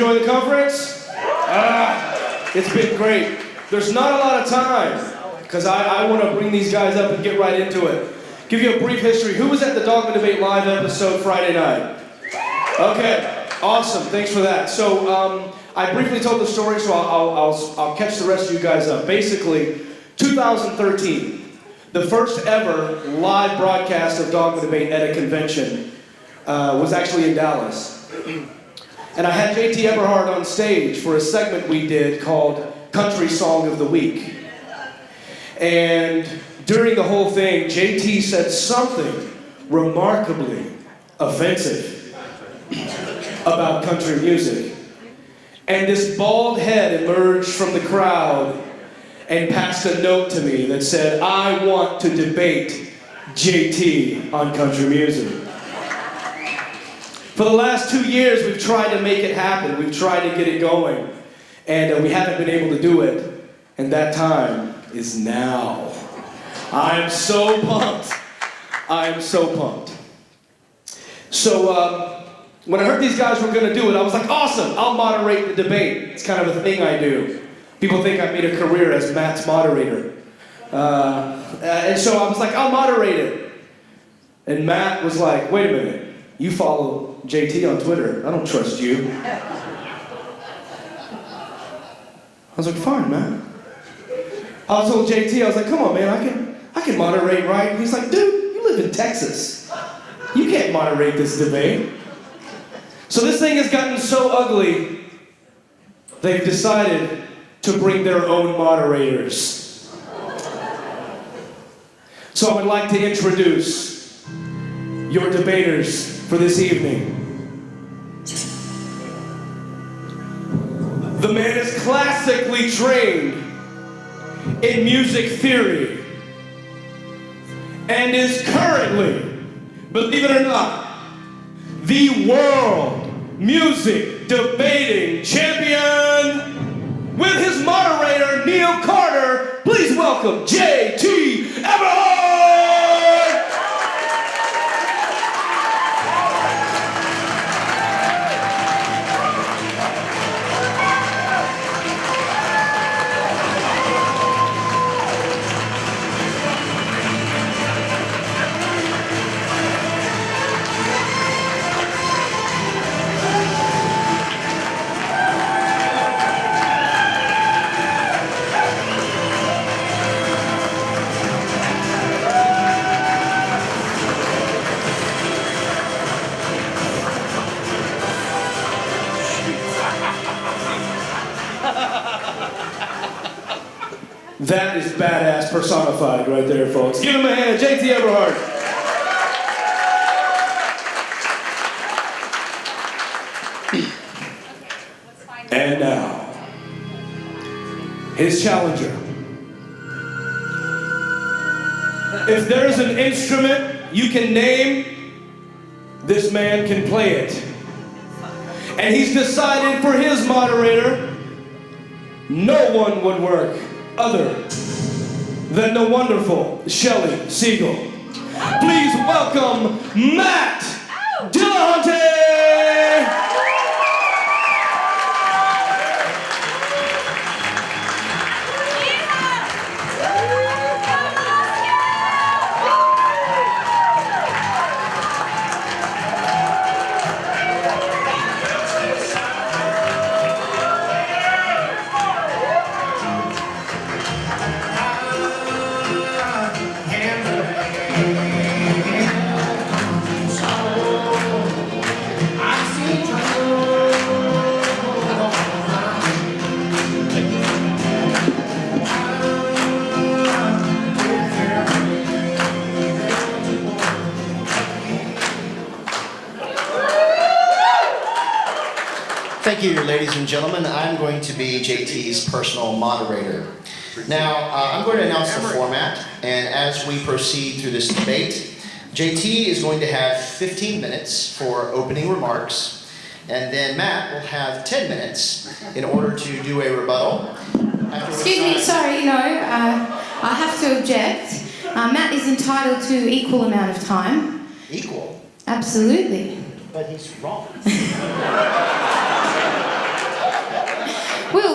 enjoying the conference? It's been great. There's not a lot of time, because I want to bring these guys up and get right into it. Give you a brief history. Who was at the Dogma Debate Live episode Friday night? Okay, awesome. Thanks for that. So I briefly told the story, so I'll catch the rest of you guys up. Basically, 2013, the first ever live broadcast of Dogma Debate at a convention was actually in Dallas. And I had JT Eberhard on stage for a segment we did called Country Song of the Week. And during the whole thing, JT said something remarkably offensive about country music. And this bald head emerged from the crowd and passed a note to me that said, "I want to debate JT on country music." For the last 2 years, we've tried to make it happen. We've tried to get it going. And we haven't been able to do it. And that time is now. I'm so pumped. I am so pumped. So when I heard these guys were going to do it, I was like, awesome, I'll moderate the debate. It's kind of a thing I do. People think I made a career as Matt's moderator. And so I was like, I'll moderate it. And Matt was like, wait a minute. You follow JT on Twitter. I don't trust you. I was like, fine, man. I told JT, I was like, come on, man, I can moderate, right? He's like, dude, you live in Texas. You can't moderate this debate. So this thing has gotten so ugly, they've decided to bring their own moderators. So I would like to introduce your debaters for this evening. The man is classically trained in music theory and is currently, believe it or not, the world music debating champion. With his moderator, Neil Carter, please welcome JT Eberhard! That is badass personified right there, folks. Give him a hand, JT Eberhard. And now, his challenger. If there is an instrument you can name, this man can play it. And he's decided for his moderator, no one would work other than the wonderful Shelley Siegel. Please welcome Matt Dillahunty! Thank you, ladies and gentlemen. I'm going to be JT's personal moderator. Now, I'm going to announce the format, and as we proceed through this debate, JT is going to have 15 minutes for opening remarks, and then Matt will have 10 minutes in order to do a rebuttal. Excuse me, sorry, no, I have to object. Matt is entitled to equal amount of time. Equal? Absolutely. But he's wrong.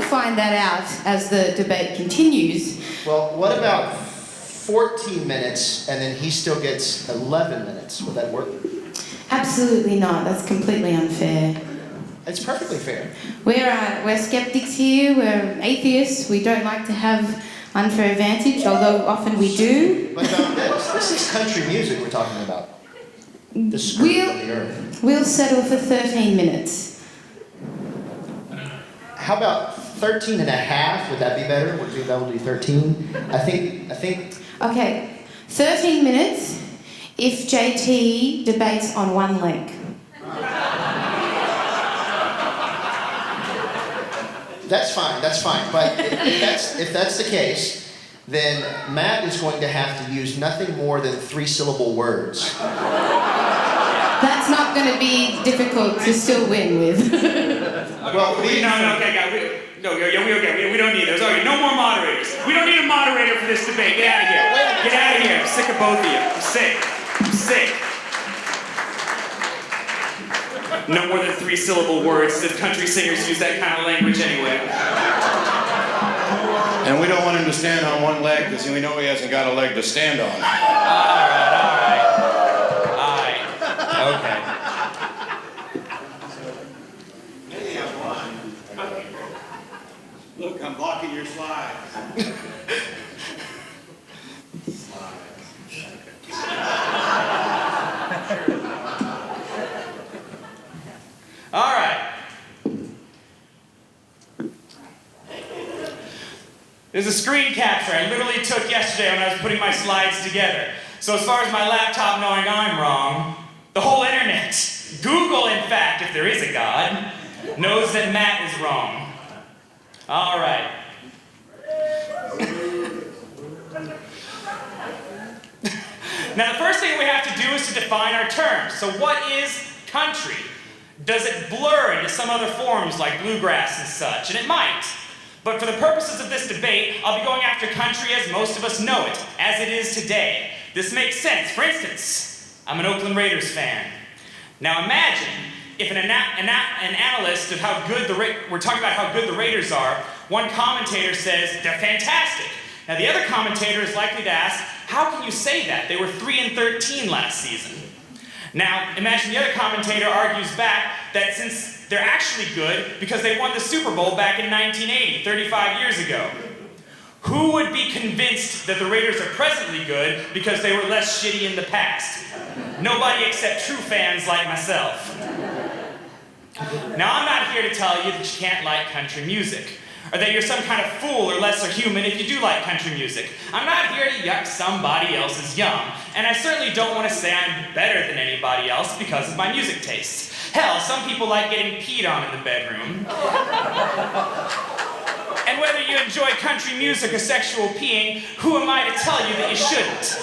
find that out as the debate continues. Well, what about 14 minutes and then he still gets 11 minutes? Would that work? Absolutely not. That's completely unfair. It's perfectly fair. We're skeptics here. We're atheists. We don't like to have unfair advantage, although often we do. What about this? This is country music we're talking about. The scoop of the earth. We'll settle for 13 minutes. How about 13 and a half? Would that be better? Would you that would be 13? I think. Okay, 13 minutes if JT debates on one leg. That's fine. But if that's the case, then Matt is going to have to use nothing more than 3-syllable words. That's not going to be difficult to still win with. Well, okay, guys. We don't need those. Okay, no more moderators. We don't need a moderator for this debate. Get out of here. Get out of here. I'm sick of both of you. I'm sick. No more than 3-syllable words. The country singers use that kind of language anyway. And we don't want him to stand on one leg because we know he hasn't got a leg to stand on. All right. Okay. Look, I'm blocking your slides. All right. There's a screen capture I literally took yesterday when I was putting my slides together. So as far as my laptop knowing I'm wrong, the whole internet, Google in fact, if there is a God, knows that Matt is wrong. All right. Now the first thing we have to do is to define our terms. So what is country? Does it blur into some other forms like bluegrass and such? And it might. But for the purposes of this debate, I'll be going after country as most of us know it, as it is today. This makes sense. For instance, I'm an Oakland Raiders fan. Now imagine if an analyst of how good we're talking about how good the Raiders are, one commentator says, they're fantastic. Now the other commentator is likely to ask, how can you say that? They were 3-13 last season. Now, imagine the other commentator argues back that since they're actually good because they won the Super Bowl back in 1980, 35 years ago. Who would be convinced that the Raiders are presently good because they were less shitty in the past? Nobody except true fans like myself. Now, I'm not here to tell you that you can't like country music, or that you're some kind of fool or lesser human if you do like country music. I'm not here to yuck somebody else's yum, and I certainly don't want to say I'm better than anybody else because of my music tastes. Hell, some people like getting peed on in the bedroom. And whether you enjoy country music or sexual peeing, who am I to tell you that you shouldn't?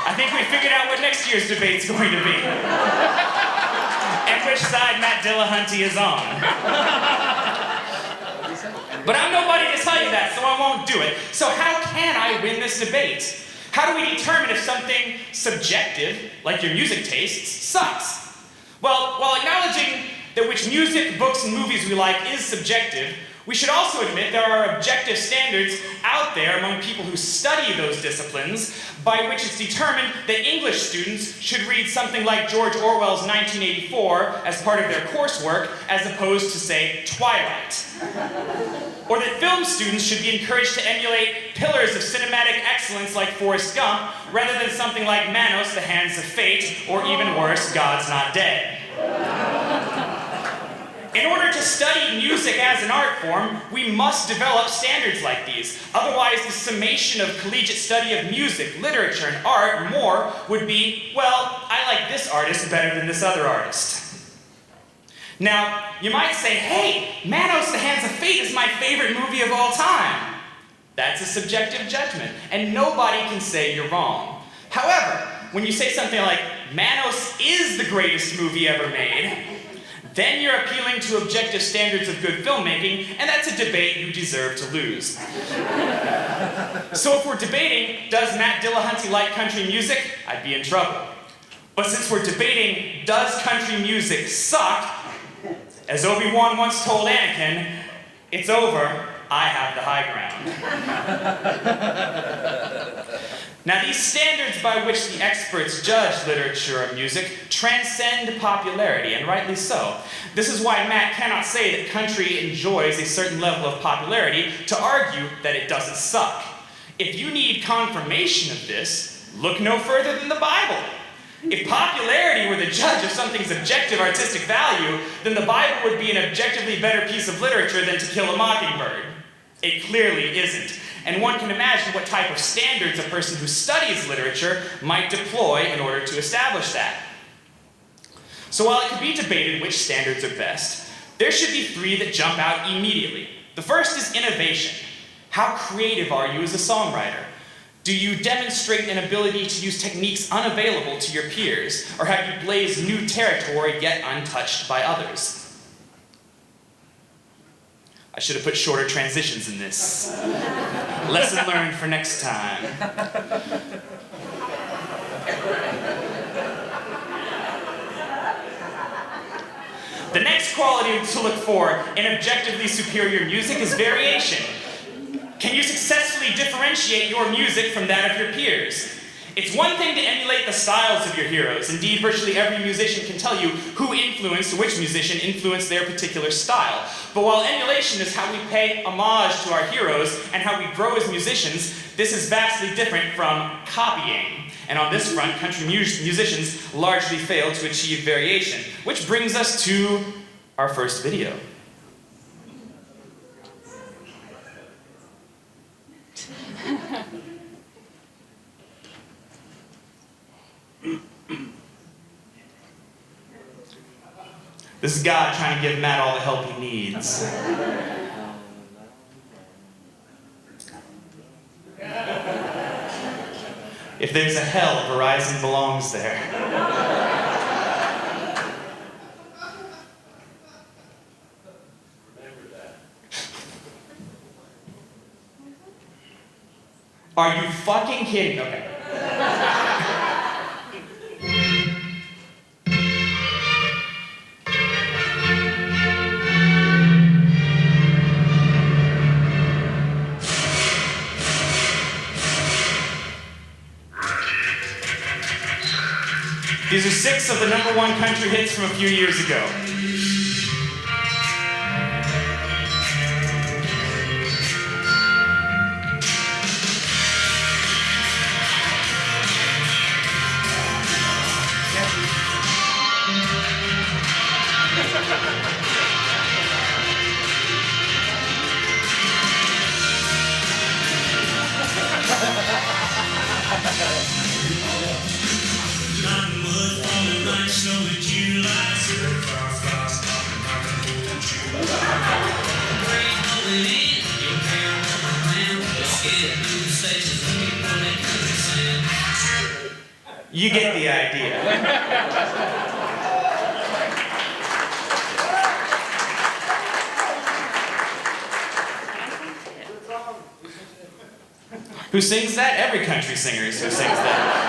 I think we figured out what next year's debate's going to be. And which side Matt Dillahunty is on. But I'm nobody to tell you that, so I won't do it. So how can I win this debate? How do we determine if something subjective, like your music tastes, sucks? Well, while acknowledging that which music, books, and movies we like is subjective, we should also admit there are objective standards out there among people who study those disciplines by which it's determined that English students should read something like George Orwell's 1984 as part of their coursework as opposed to, say, Twilight. Or that film students should be encouraged to emulate pillars of cinematic excellence like Forrest Gump rather than something like Manos, The Hands of Fate, or even worse, God's Not Dead. In order to study music as an art form, we must develop standards like these. Otherwise, the summation of collegiate study of music, literature, and art, or more, would be, well, I like this artist better than this other artist. Now, you might say, hey, Manos, The Hands of Fate is my favorite movie of all time. That's a subjective judgment, and nobody can say you're wrong. However, when you say something like, Manos is the greatest movie ever made, then you're appealing to objective standards of good filmmaking, and that's a debate you deserve to lose. So if we're debating, does Matt Dillahunty like country music? I'd be in trouble. But since we're debating, does country music suck? As Obi-Wan once told Anakin, it's over, I have the high ground. Now, these standards by which the experts judge literature or music transcend popularity, and rightly so. This is why Matt cannot say that country enjoys a certain level of popularity to argue that it doesn't suck. If you need confirmation of this, look no further than the Bible. If popularity were the judge of something's objective artistic value, then the Bible would be an objectively better piece of literature than To Kill a Mockingbird. It clearly isn't. And one can imagine what type of standards a person who studies literature might deploy in order to establish that. So while it could be debated which standards are best, there should be three that jump out immediately. The first is innovation. How creative are you as a songwriter? Do you demonstrate an ability to use techniques unavailable to your peers, or have you blazed new territory yet untouched by others? I should have put shorter transitions in this. Lesson learned for next time. The next quality to look for in objectively superior music is variation. Can you successfully differentiate your music from that of your peers? It's one thing to emulate the styles of your heroes. Indeed, virtually every musician can tell you who influenced which musician influenced their particular style. But while emulation is how we pay homage to our heroes and how we grow as musicians, this is vastly different from copying. And on this front, country musicians largely fail to achieve variation, which brings us to our first video. This is God trying to give Matt all the help he needs. If there's a hell, Verizon belongs there. Are you fucking kidding? Okay. These are 6 of the #1 country hits from a few years ago. You get the idea. Who sings that? Every country singer who sings that.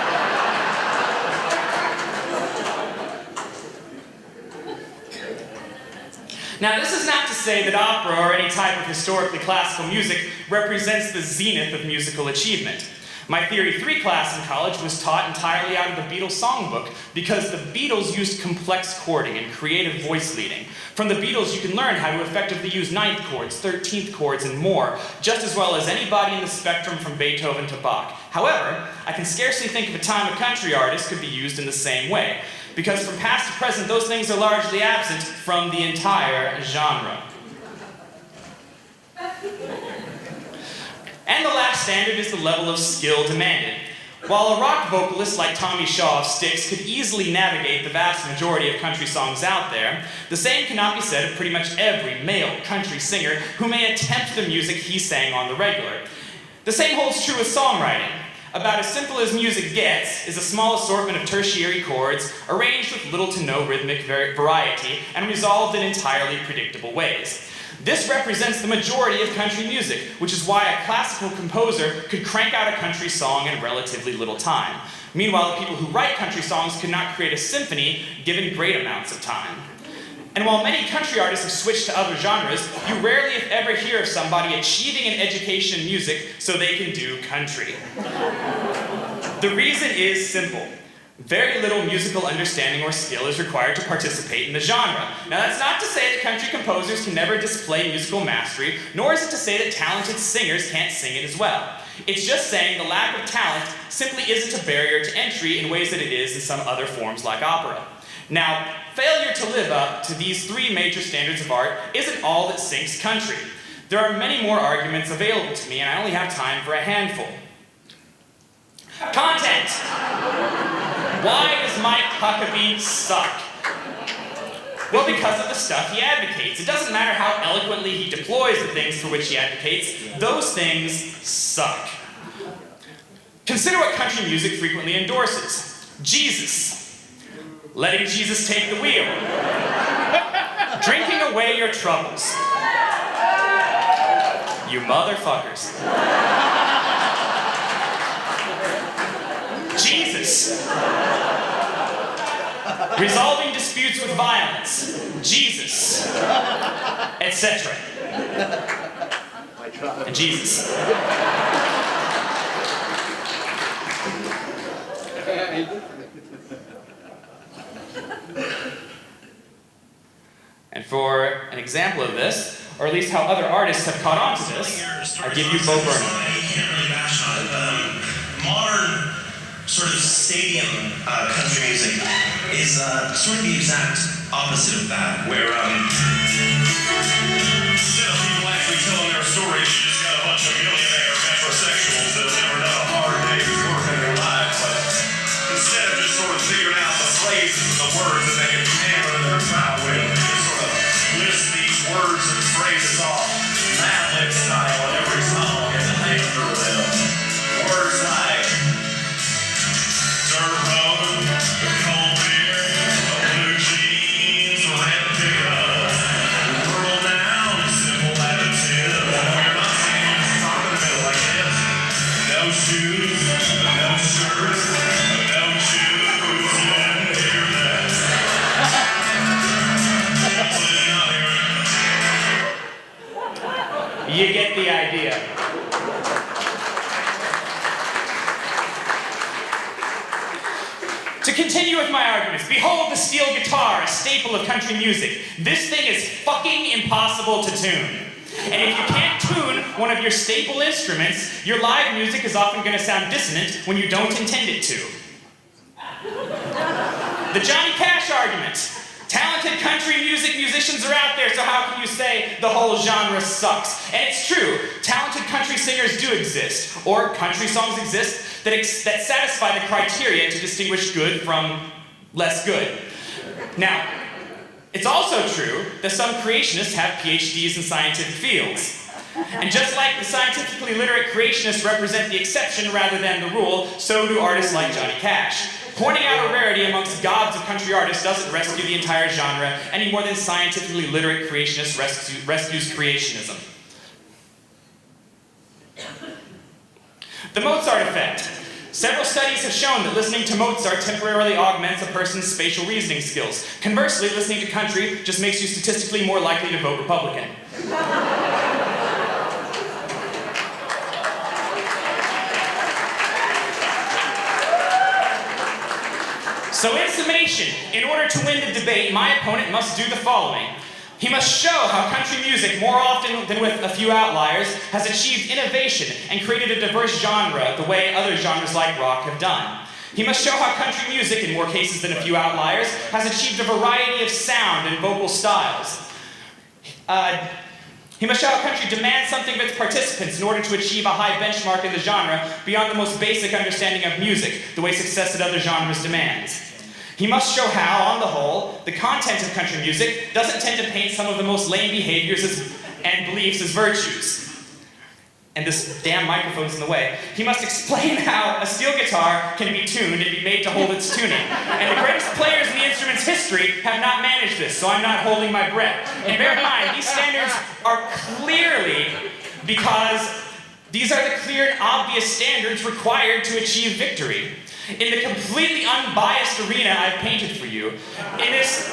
Now, this is not to say that opera or any type of historically classical music represents the zenith of musical achievement. My Theory 3 class in college was taught entirely out of the Beatles songbook because the Beatles used complex chording and creative voice leading. From the Beatles, you can learn how to effectively use 9th chords, 13th chords, and more, just as well as anybody in the spectrum from Beethoven to Bach. However, I can scarcely think of a time a country artist could be used in the same way, because from past to present, those things are largely absent from the entire genre. And the last standard is the level of skill demanded. While a rock vocalist like Tommy Shaw of Styx could easily navigate the vast majority of country songs out there, the same cannot be said of pretty much every male country singer who may attempt the music he sang on the regular. The same holds true with songwriting. about as simple as music gets, is a small assortment of tertiary chords arranged with little to no rhythmic variety and resolved in entirely predictable ways. This represents the majority of country music, which is why a classical composer could crank out a country song in relatively little time. Meanwhile, the people who write country songs could not create a symphony given great amounts of time. And while many country artists have switched to other genres, you rarely if ever hear of somebody achieving an education in music so they can do country. The reason is simple. Very little musical understanding or skill is required to participate in the genre. Now, that's not to say that country composers can never display musical mastery, nor is it to say that talented singers can't sing it as well. It's just saying the lack of talent simply isn't a barrier to entry in ways that it is in some other forms like opera. Now, failure to live up to these three major standards of art isn't all that sinks country. There are many more arguments available to me, and I only have time for a handful. Content! Why does Mike Huckabee suck? Well, because of the stuff he advocates. It doesn't matter how eloquently he deploys the things for which he advocates, those things suck. Consider what country music frequently endorses. Jesus. Letting Jesus take the wheel. Drinking away your troubles. You motherfuckers. Jesus. Resolving disputes with violence. Jesus. Etc. And Jesus. And for an example of this, or at least how other artists have caught on to this, I give you Bo Burnham. Modern sort of stadium country music is sort of the exact opposite of that, where instead of people actually telling their stories, you just got a bunch of millionaire metrosexuals that have never done a hard day's work in their lives, but instead of just sort of figuring out the phrases and the words that they can hammer in their crowd with, they just sort of list these words and phrases off, Mad Lib style in every song and the hang through them. Words like dirt road, cold beer, blue jeans, red pickup, rural down, simple attitude. We're not singing, just talking about it like this. No shoes, no shirt, no shoes, you didn't hear that. You get the idea. To continue with my arguments, behold the steel guitar, a staple of country music. This thing is fucking impossible to tune. And if you can't tune one of your staple instruments, your live music is often going to sound dissonant when you don't intend it to. The Johnny Cash argument. Talented country music musicians are out there, so how can you say the whole genre sucks? And it's true, talented country singers do exist, or country songs exist that satisfy the criteria to distinguish good from less good. Now, it's also true that some creationists have PhDs in scientific fields. And just like the scientifically literate creationists represent the exception rather than the rule, so do artists like Johnny Cash. Pointing out a rarity amongst gods of country artists doesn't rescue the entire genre any more than scientifically literate creationists rescues creationism. The Mozart effect. Several studies have shown that listening to Mozart temporarily augments a person's spatial reasoning skills. Conversely, listening to country just makes you statistically more likely to vote Republican. So in summation, in order to win the debate, my opponent must do the following. He must show how country music, more often than with a few outliers, has achieved innovation and created a diverse genre the way other genres like rock have done. He must show how country music, in more cases than a few outliers, has achieved a variety of sound and vocal styles. He must show how country demands something of its participants in order to achieve a high benchmark in the genre beyond the most basic understanding of music, the way success in other genres demands. He must show how, on the whole, the content of country music doesn't tend to paint some of the most lame behaviors and beliefs as virtues. and this damn microphone's in the way, he must explain how a steel guitar can be tuned and be made to hold its tuning. And the greatest players in the instrument's history have not managed this, so I'm not holding my breath. And bear in mind, these standards are clearly because these are the clear and obvious standards required to achieve victory. In the completely unbiased arena I've painted for you, in this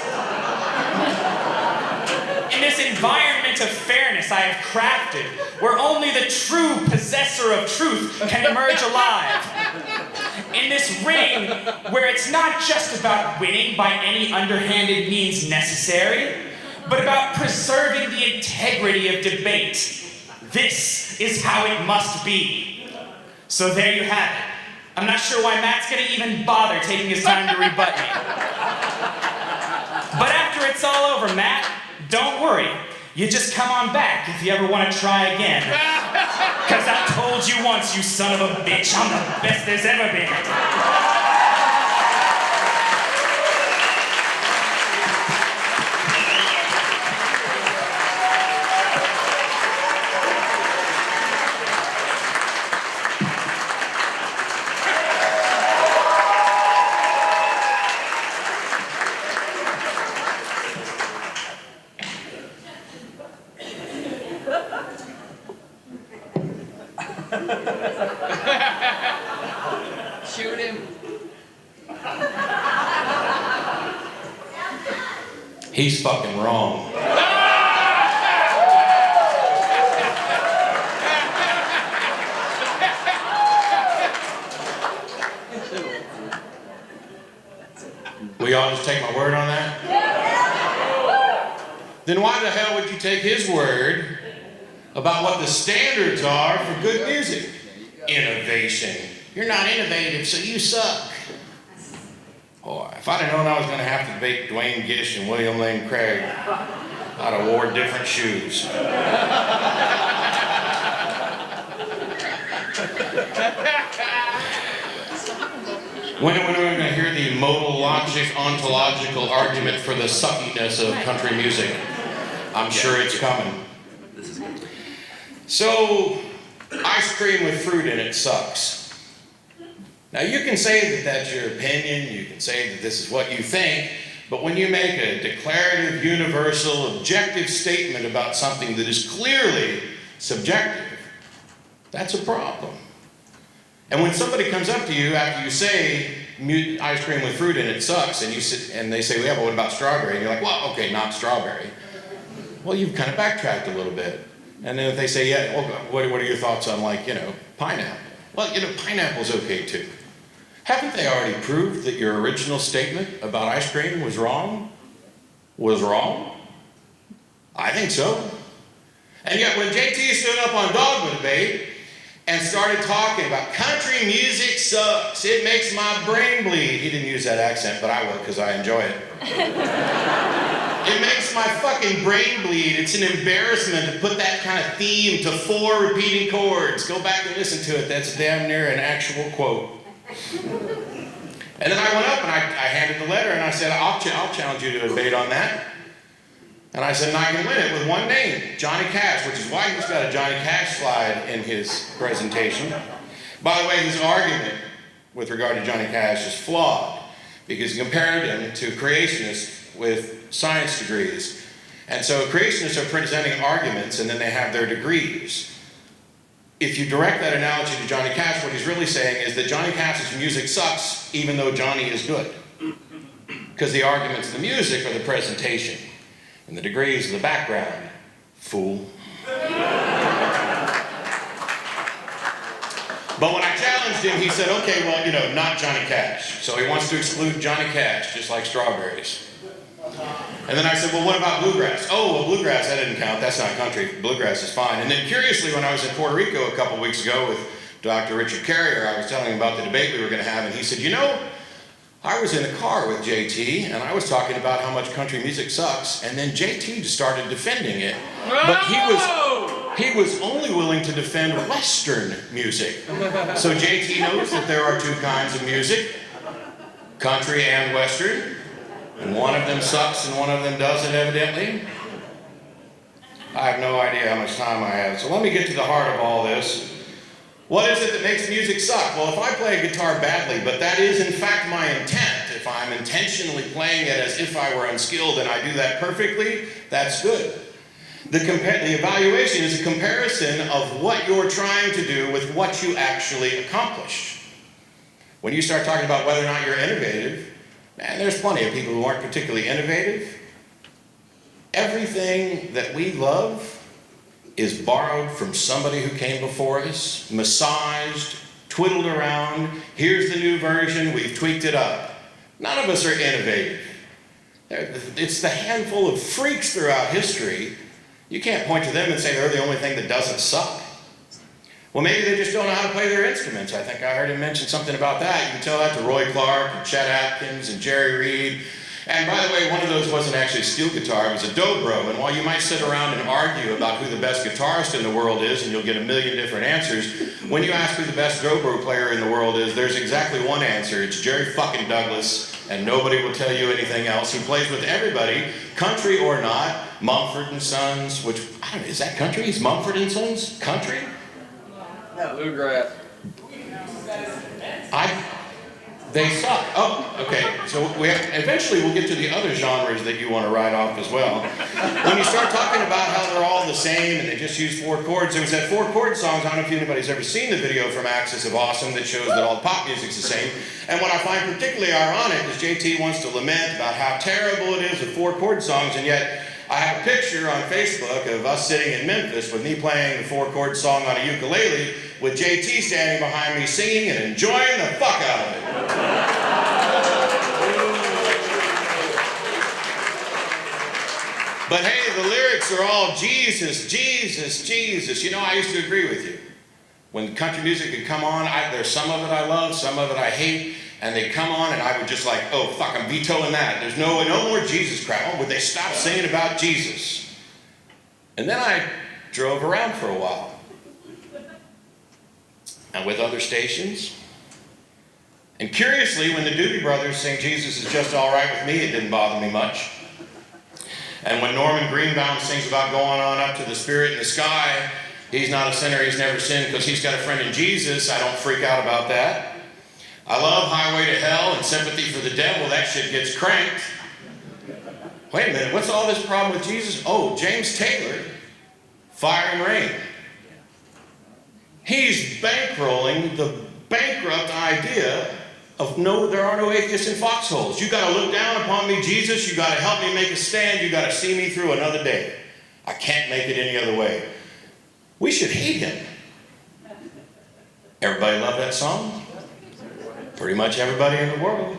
environment of fairness I have crafted, where only the true possessor of truth can emerge alive. In this ring, where it's not just about winning by any underhanded means necessary, but about preserving the integrity of debate. This is how it must be. So there you have it. I'm not sure why Matt's gonna even bother taking his time to rebut me. But after it's all over, Matt, don't worry. You just come on back if you ever want to try again. Cause I told you once, you son of a bitch, I'm the best there's ever been. Shoot him. He's fucking wrong. Will y'all just take my word on that? Then why the hell would you take his word about what the standards are for good music? Innovation. You're not innovative, so you suck. Boy, if I'd have known I was going to have to debate Dwayne Gish and William Lane Craig, I'd have wore different shoes. When are we going to hear the modal logic ontological argument for the suckiness of country music? I'm sure it's coming. So, ice cream with fruit in it sucks. Now you can say that that's your opinion, you can say that this is what you think, but when you make a declarative, universal, objective statement about something that is clearly subjective, that's a problem. And when somebody comes up to you after you say ice cream with fruit in it sucks, and they say, well, yeah, but what about strawberry? And you're like, well, okay, not strawberry. Well, you've kind of backtracked a little bit. And then if they say, yeah, well, what are your thoughts on, like, pineapple? Well, pineapple's okay too. Haven't they already proved that your original statement about ice cream was wrong? Was wrong? I think so. And yet when JT stood up on Dogma Debate and started talking about country music sucks, it makes my brain bleed. He didn't use that accent, but I will because I enjoy it. It makes my fucking brain bleed. It's an embarrassment to put that kind of theme to 4 repeating chords. Go back and listen to it. That's damn near an actual quote. And then I went up and I handed the letter and I said, I'll challenge you to a debate on that. And I said, and I can win it with one name, Johnny Cash, which is why he's got a Johnny Cash slide in his presentation. By the way, this argument with regard to Johnny Cash is flawed because he compared him to creationists with science degrees. And so creationists are presenting arguments and then they have their degrees. If you direct that analogy to Johnny Cash, what he's really saying is that Johnny Cash's music sucks even though Johnny is good. Because the arguments of the music are the presentation and the degrees are the background. Fool. But when I challenged him, he said, okay, well, not Johnny Cash. So he wants to exclude Johnny Cash, just like strawberries. And then I said, well, what about bluegrass? Oh, well, bluegrass, that didn't count. That's not country. Bluegrass is fine. And then curiously, when I was in Puerto Rico a couple weeks ago with Dr. Richard Carrier, I was telling him about the debate we were going to have, and he said, I was in a car with JT, and I was talking about how much country music sucks, and then JT just started defending it. But he was only willing to defend Western music. So JT knows that there are 2 kinds of music, country and Western. And one of them sucks and one of them doesn't, evidently. I have no idea how much time I have, so let me get to the heart of all this. What is it that makes music suck? Well, if I play a guitar badly, but that is in fact my intent, if I'm intentionally playing it as if I were unskilled and I do that perfectly, that's good. The evaluation is a comparison of what you're trying to do with what you actually accomplish. When you start talking about whether or not you're innovative, man, there's plenty of people who aren't particularly innovative. Everything that we love is borrowed from somebody who came before us, massaged, twiddled around. Here's the new version, we've tweaked it up. None of us are innovative. It's the handful of freaks throughout history. You can't point to them and say they're the only thing that doesn't suck. Well, maybe they just don't know how to play their instruments. I think I heard him mention something about that. You can tell that to Roy Clark, and Chet Atkins, and Jerry Reed. And by the way, one of those wasn't actually a steel guitar, it was a dobro. And while you might sit around and argue about who the best guitarist in the world is, and you'll get a million different answers, when you ask who the best dobro player in the world is, there's exactly one answer. It's Jerry fucking Douglas, and nobody will tell you anything else. He plays with everybody, country or not. Mumford and Sons, which, I don't know, is that country? Is Mumford and Sons country? Bluegrass. They suck. Oh, okay. So eventually we'll get to the other genres that you want to write off as well. When you start talking about how they're all the same and they just use 4 chords, there was that 4-chord song. I don't know if anybody's ever seen the video from Axis of Awesome that shows that all pop music's the same. And what I find particularly ironic is JT wants to lament about how terrible it is with 4-chord songs, and yet I have a picture on Facebook of us sitting in Memphis with me playing the 4-chord song on a ukulele with JT standing behind me singing and enjoying the fuck out of it. But hey, the lyrics are all Jesus, Jesus, Jesus. You know, I used to agree with you. When country music would come on, there's some of it I love, some of it I hate, and they'd come on and I would just like, oh fuck, I'm vetoing that. There's no more Jesus crap. Oh, would they stop singing about Jesus? And then I drove around for a while. And with other stations. And curiously, when the Doobie Brothers sing Jesus is just all right with me, it didn't bother me much. And when Norman Greenbaum sings about going on up to the Spirit in the sky, he's not a sinner, he's never sinned because he's got a friend in Jesus, I don't freak out about that. I love Highway to Hell and Sympathy for the Devil, that shit gets cranked. Wait a minute, what's all this problem with Jesus? Oh, James Taylor, Fire and Rain. He's bankrolling the bankrupt idea of no, there are no atheists in foxholes. You got to look down upon me, Jesus. You got to help me make a stand. You got to see me through another day. I can't make it any other way. We should hate him. Everybody love that song? Pretty much everybody in the world.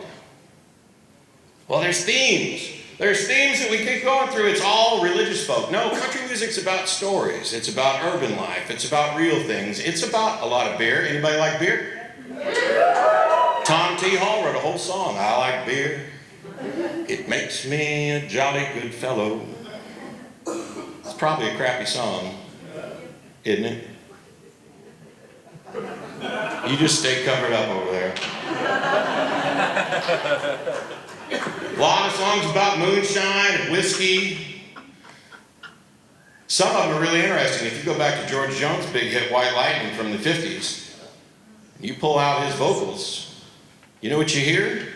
Well, there's themes. There's themes that we keep going through. It's all religious folk. No, country music's about stories. It's about urban life. It's about real things. It's about a lot of beer. Anybody like beer? Tom T. Hall wrote a whole song. I like beer. It makes me a jolly good fellow. It's probably a crappy song, isn't it? You just stay covered up over there. A lot of songs about moonshine and whiskey. Some of them are really interesting. If you go back to George Jones' big hit White Lightning from the 50s, you pull out his vocals, you know what you hear?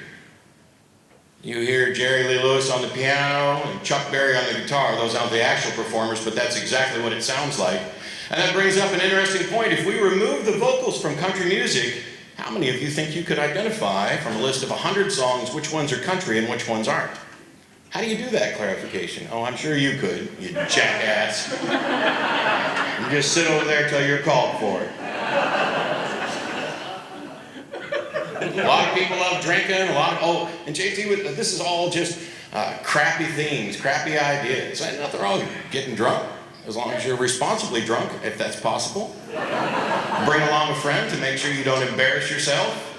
You hear Jerry Lee Lewis on the piano and Chuck Berry on the guitar. Those aren't the actual performers, but that's exactly what it sounds like. And that brings up an interesting point. If we remove the vocals from country music, how many of you think you could identify from a list of 100 songs which ones are country and which ones aren't? How do you do that clarification? Oh, I'm sure you could, you jackass. You just sit over there till you're called for it. A lot of people love drinking, and JT, this is all just crappy themes, crappy ideas. Ain't nothing wrong with getting drunk, as long as you're responsibly drunk, if that's possible. Bring along a friend to make sure you don't embarrass yourself.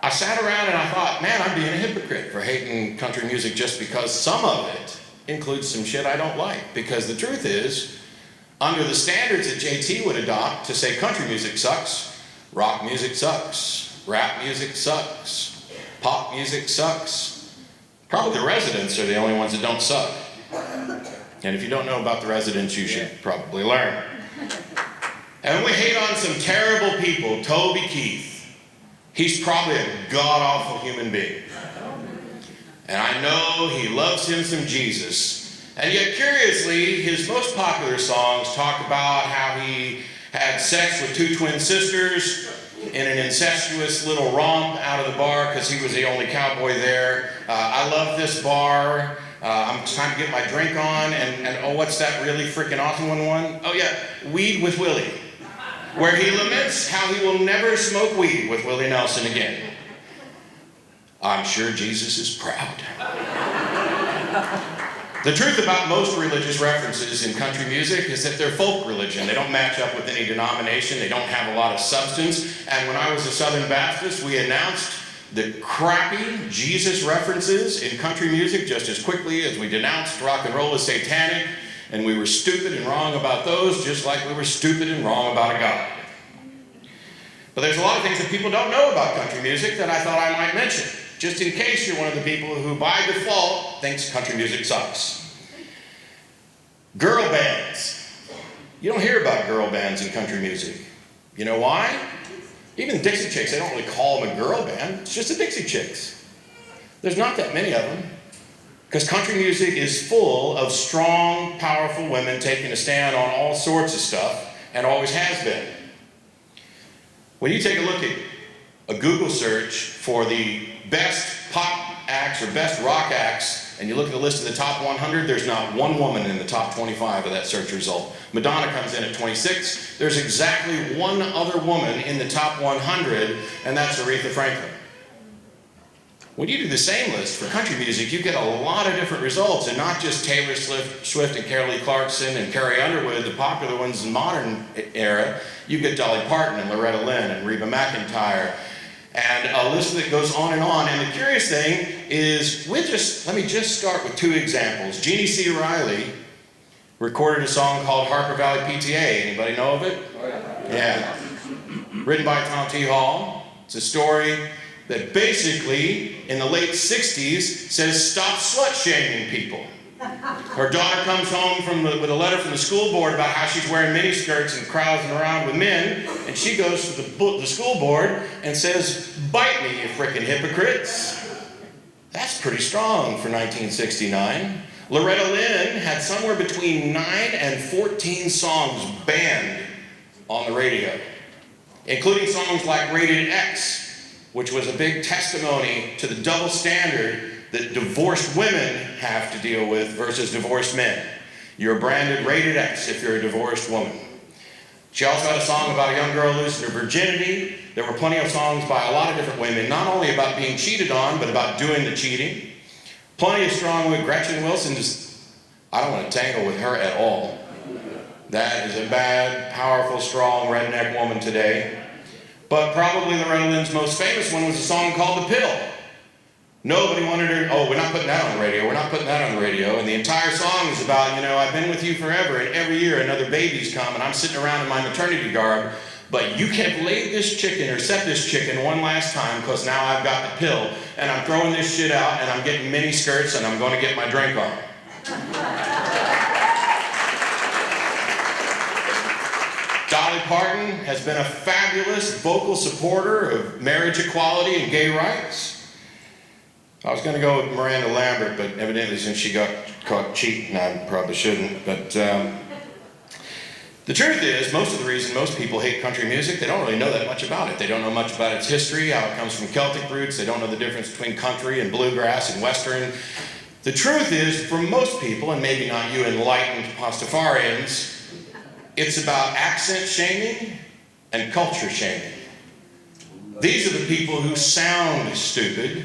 I sat around and I thought, man, I'm being a hypocrite for hating country music just because some of it includes some shit I don't like. Because the truth is, under the standards that JT would adopt to say country music sucks, rock music sucks, rap music sucks, pop music sucks. Probably the Residents are the only ones that don't suck. And if you don't know about the residents, you should probably learn. And we hate on some terrible people. Toby Keith. He's probably a god-awful human being. And I know he loves him some Jesus. And yet, curiously, his most popular songs talk about how he had sex with 2 twin sisters in an incestuous little romp out of the bar because he was the only cowboy there. I love this bar. I'm trying to get my drink on. And oh, what's that really freaking awesome one? Oh yeah, Weed with Willie, where he laments how he will never smoke weed with Willie Nelson again. I'm sure Jesus is proud. The truth about most religious references in country music is that they're folk religion. They don't match up with any denomination. They don't have a lot of substance. And when I was a Southern Baptist, we announced the crappy Jesus references in country music just as quickly as we denounced rock and roll as satanic. And we were stupid and wrong about those, just like we were stupid and wrong about a God. But there's a lot of things that people don't know about country music that I thought I might mention, just in case you're one of the people who, by default, thinks country music sucks. Girl bands. You don't hear about girl bands in country music. You know why? Even Dixie Chicks, they don't really call them a girl band. It's just the Dixie Chicks. There's not that many of them. Because country music is full of strong, powerful women taking a stand on all sorts of stuff, and always has been. When you take a look at a Google search for the best pop acts or best rock acts, and you look at the list of the top 100, there's not one woman in the top 25 of that search result. Madonna comes in at 26. There's exactly one other woman in the top 100, and that's Aretha Franklin. When you do the same list for country music, you get a lot of different results, and not just Taylor Swift and Kelly Clarkson and Carrie Underwood, the popular ones in the modern era. You get Dolly Parton and Loretta Lynn and Reba McEntire, and a list that goes on. And the curious thing is, let me just start with 2 examples. Jeannie C. Riley recorded a song called Harper Valley PTA. Anybody know of it? Yeah. Written by Tom T. Hall. It's a story that basically, in the late 60s, says stop slut-shaming people. Her daughter comes home with a letter from the school board about how she's wearing miniskirts and carousing around with men, and she goes to the school board and says, "Bite me, you frickin' hypocrites." That's pretty strong for 1969. Loretta Lynn had somewhere between 9 and 14 songs banned on the radio, including songs like Rated X, which was a big testimony to the double standard that divorced women have to deal with versus divorced men. You're branded Rated X if you're a divorced woman. She also had a song about a young girl losing her virginity. There were plenty of songs by a lot of different women, not only about being cheated on, but about doing the cheating. Plenty of strong with Gretchen Wilson. I don't want to tangle with her at all. That is a bad, powerful, strong redneck woman today. But probably Loretta Lynn's most famous one was a song called The Pill. Nobody wanted her, oh, we're not putting that on the radio, we're not putting that on the radio. And the entire song is about, I've been with you forever, and every year another baby's come, and I'm sitting around in my maternity garb, but you can't lay this chicken or set this chicken one last time, because now I've got the pill, and I'm throwing this shit out, and I'm getting mini skirts, and I'm going to get my drink on. Dolly Parton has been a fabulous vocal supporter of marriage equality and gay rights. I was going to go with Miranda Lambert, but evidently since she got caught cheating, I probably shouldn't. But the truth is, most of the reason most people hate country music, they don't really know that much about it. They don't know much about its history, how it comes from Celtic roots. They don't know the difference between country and bluegrass and western. The truth is, for most people, and maybe not you enlightened Pastafarians, it's about accent shaming and culture shaming. These are the people who sound stupid.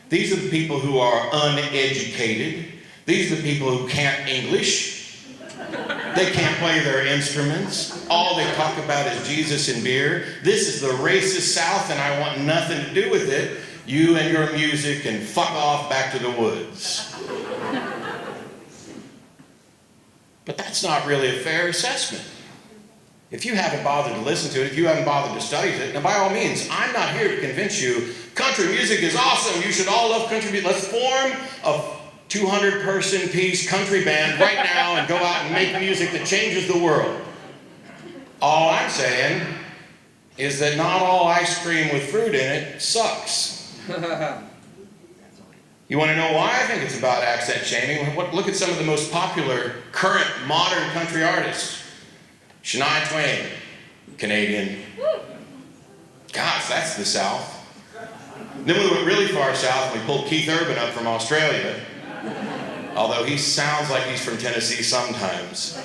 These are the people who are uneducated. These are the people who can't English. They can't play their instruments. All they talk about is Jesus and beer. This is the racist South, and I want nothing to do with it. You and your music can fuck off back to the woods. But that's not really a fair assessment. If you haven't bothered to listen to it, if you haven't bothered to study it, then by all means, I'm not here to convince you country music is awesome. You should all love country music. Let's form a 200-person-piece country band right now and go out and make music that changes the world. All I'm saying is that not all ice cream with fruit in it sucks. You want to know why I think it's about accent shaming? Look at some of the most popular current modern country artists. Shania Twain, Canadian. Gosh, that's the South. Then we went really far south and we pulled Keith Urban up from Australia. Although he sounds like he's from Tennessee sometimes.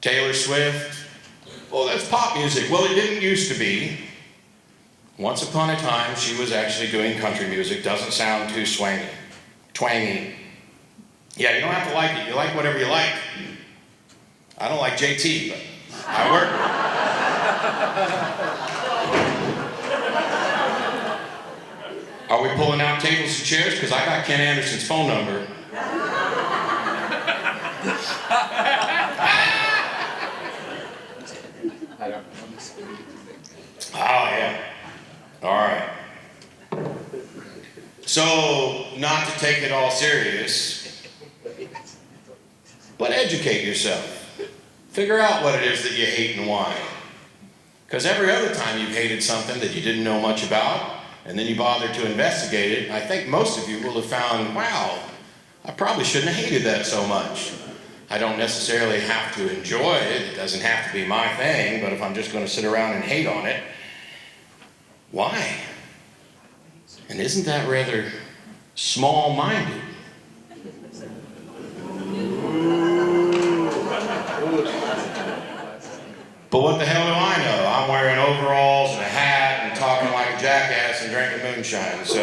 Taylor Swift. Well, that's pop music. Well, it didn't used to be. Once upon a time, she was actually doing country music. Doesn't sound too twangy. Yeah, you don't have to like it. You like whatever you like. I don't like JT, but I work. Are we pulling out tables and chairs? Because I got Ken Anderson's phone number. Oh, yeah. All right. So, not to take it all serious, but educate yourself. Figure out what it is that you hate and why. Because every other time you've hated something that you didn't know much about, and then you bothered to investigate it, I think most of you will have found, wow, I probably shouldn't have hated that so much. I don't necessarily have to enjoy it. It doesn't have to be my thing, but if I'm just going to sit around and hate on it, why? And isn't that rather small-minded? But what the hell do I know? I'm wearing overalls and a hat and talking like a jackass and drinking moonshine, so...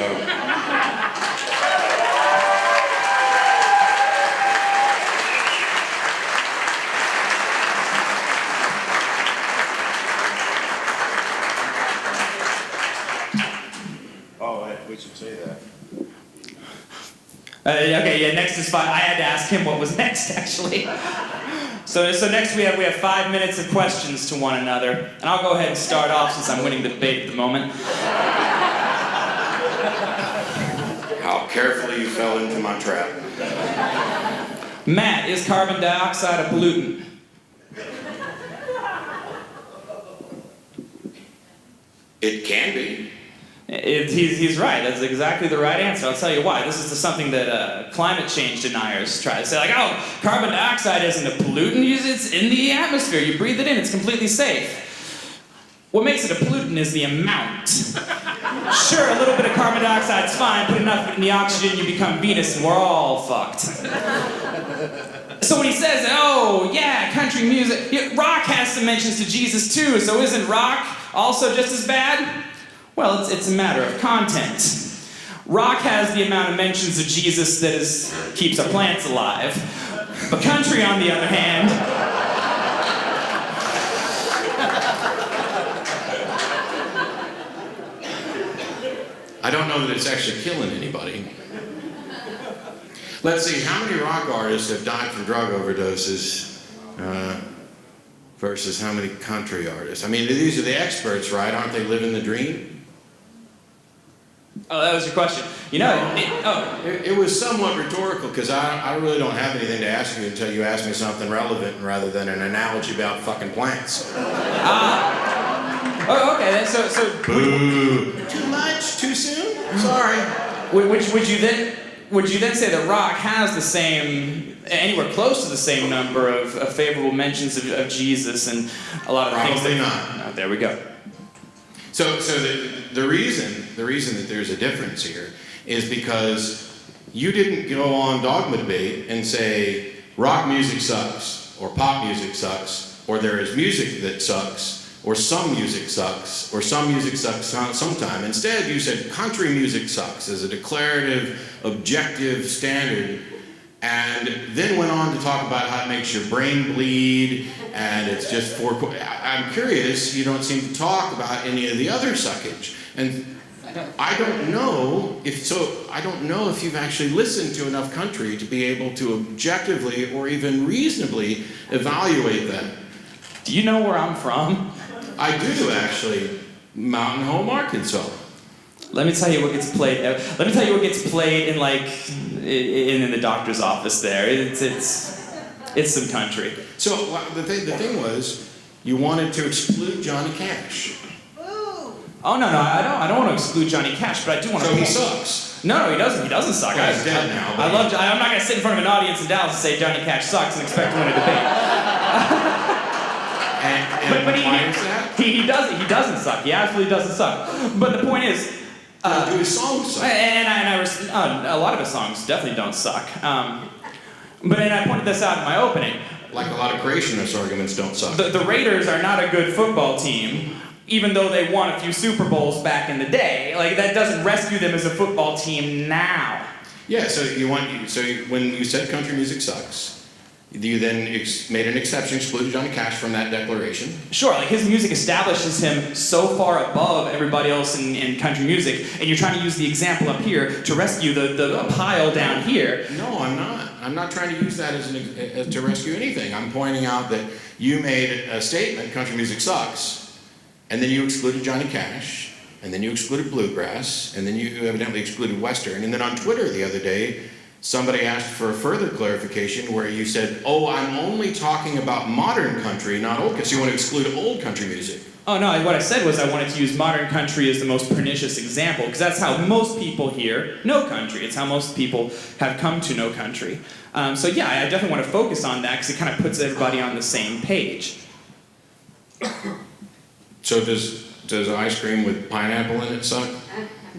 We should say that. Okay, yeah, next is fine. I had to ask him what was next, actually. So next we have 5 minutes of questions to one another. And I'll go ahead and start off since I'm winning the debate at the moment. How carefully you fell into my trap. Matt, is carbon dioxide a pollutant? It can be. He's right. That's exactly the right answer. I'll tell you why. This is something that climate change deniers try to say, like, oh, carbon dioxide isn't a pollutant. It's in the atmosphere. You breathe it in. It's completely safe. What makes it a pollutant is the amount. Sure, a little bit of carbon dioxide's fine. Put enough in the oxygen, you become Venus, and we're all fucked. So when he says, oh, yeah, country music, rock has some mentions to Jesus too, so isn't rock also just as bad? Well, it's a matter of content. Rock has the amount of mentions of Jesus that keeps our plants alive. But country, on the other hand... I don't know that it's actually killing anybody. Let's see, how many rock artists have died from drug overdoses versus how many country artists? I mean, these are the experts, right? Aren't they living the dream? Oh, that was your question. You know, It was somewhat rhetorical because I really don't have anything to ask you until you ask me something relevant rather than an analogy about fucking plants. Oh, okay, then, so... Boo! Too much? Too soon? Sorry. Would you then say that rock has the same, anywhere close to the same number of favorable mentions of Jesus and a lot of things? Probably not. Oh, there we go. So the reason that there's a difference here is because you didn't go on Dogma Debate and say rock music sucks, or pop music sucks, or there is music that sucks, or some music sucks, or some music sucks sometime. Instead, you said country music sucks as a declarative, objective standard, and then went on to talk about how it makes your brain bleed, and it's just for... I'm curious, you don't seem to talk about any of the other suckage. And I don't know if you've actually listened to enough country to be able to objectively or even reasonably evaluate that. Do you know where I'm from? I do, actually. Mountain Home, Arkansas. Let me tell you what gets played. Let me tell you what gets played in like in the doctor's office. There, it's some country. So the thing was, you wanted to exclude Johnny Cash. Oh no, I don't want to exclude Johnny Cash, but I do want to. So he sucks. No, he doesn't. He doesn't suck. Well, he's dead now. I'm not gonna sit in front of an audience in Dallas and say Johnny Cash sucks and expect to win a debate. And but why is that? He doesn't suck. He absolutely doesn't suck. But the point is, do his songs suck? a lot of his songs definitely don't suck. But I pointed this out in my opening. Like a lot of creationist arguments don't suck. The Raiders are not a good football team, even though they won a few Super Bowls back in the day. Like, that doesn't rescue them as a football team now. Yeah, when you said country music sucks, you then made an exception, excluded Johnny Cash from that declaration. Sure, like his music establishes him so far above everybody else in country music, and you're trying to use the example up here to rescue the pile down here. No, I'm not. I'm not trying to use that as to rescue anything. I'm pointing out that you made a statement, country music sucks, and then you excluded Johnny Cash, and then you excluded bluegrass, and then you evidently excluded Western, and then on Twitter the other day, somebody asked for a further clarification where you said, oh, I'm only talking about modern country, not old country. So you want to exclude old country music. Oh no, what I said was I wanted to use modern country as the most pernicious example, because that's how most people here know country. It's how most people have come to know country. So yeah, I definitely want to focus on that because it kind of puts everybody on the same page. So does ice cream with pineapple in it suck?